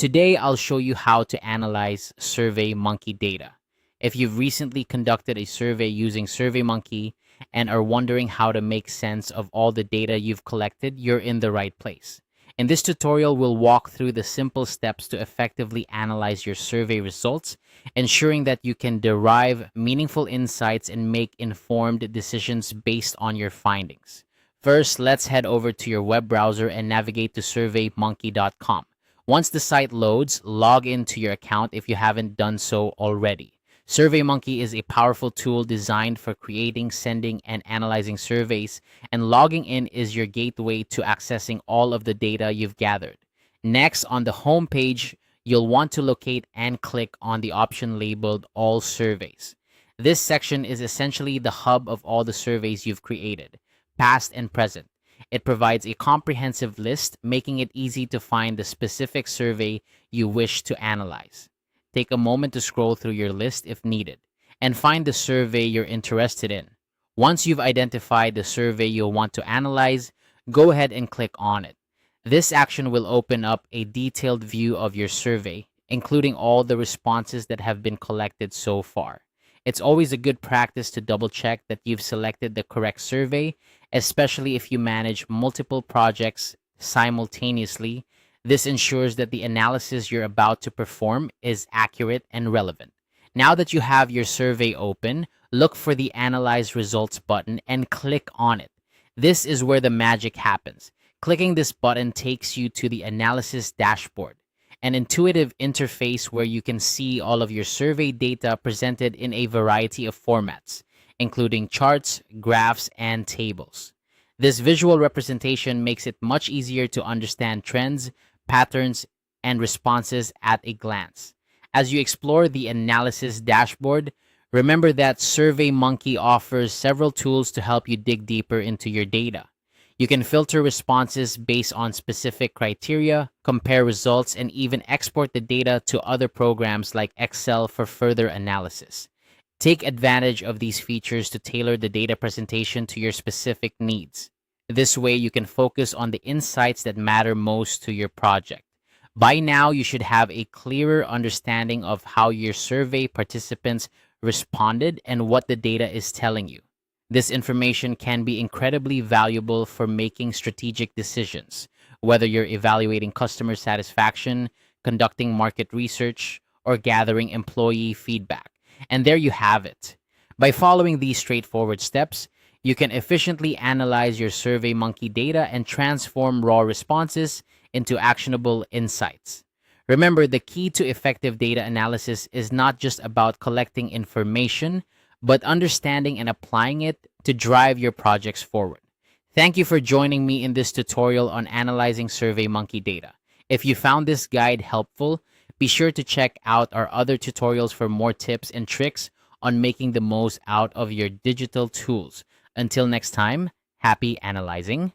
Today, I'll show you how to analyze SurveyMonkey data. If you've recently conducted a survey using SurveyMonkey and are wondering how to make sense of all the data you've collected, you're in the right place. In this tutorial, we'll walk through the simple steps to effectively analyze your survey results, ensuring that you can derive meaningful insights and make informed decisions based on your findings. First, let's head over to your web browser and navigate to surveymonkey.com. Once the site loads, log into your account if you haven't done so already. SurveyMonkey is a powerful tool designed for creating, sending, and analyzing surveys, and logging in is your gateway to accessing all of the data you've gathered. Next, on the home page, you'll want to locate and click on the option labeled All Surveys. This section is essentially the hub of all the surveys you've created, past and present. It provides a comprehensive list, making it easy to find the specific survey you wish to analyze. Take a moment to scroll through your list if needed, and find the survey you're interested in. Once you've identified the survey you'll want to analyze, go ahead and click on it. This action will open up a detailed view of your survey, including all the responses that have been collected so far. It's always a good practice to double check that you've selected the correct survey, especially if you manage multiple projects simultaneously. This ensures that the analysis you're about to perform is accurate and relevant. Now that you have your survey open, look for the Analyze Results button and click on it. This is where the magic happens. Clicking this button takes you to the Analysis Dashboard, an intuitive interface where you can see all of your survey data presented in a variety of formats, including charts, graphs, and tables. This visual representation makes it much easier to understand trends, patterns, and responses at a glance. As you explore the Analysis Dashboard, remember that SurveyMonkey offers several tools to help you dig deeper into your data. You can filter responses based on specific criteria, compare results, and even export the data to other programs like Excel for further analysis. Take advantage of these features to tailor the data presentation to your specific needs. This way, you can focus on the insights that matter most to your project. By now, you should have a clearer understanding of how your survey participants responded and what the data is telling you. This information can be incredibly valuable for making strategic decisions, whether you're evaluating customer satisfaction, conducting market research, or gathering employee feedback. And there you have it. By following these straightforward steps, you can efficiently analyze your SurveyMonkey data and transform raw responses into actionable insights. Remember, the key to effective data analysis is not just about collecting information, but understanding and applying it to drive your projects forward. Thank you for joining me in this tutorial on analyzing SurveyMonkey data. If you found this guide helpful, be sure to check out our other tutorials for more tips and tricks on making the most out of your digital tools. Until next time, happy analyzing.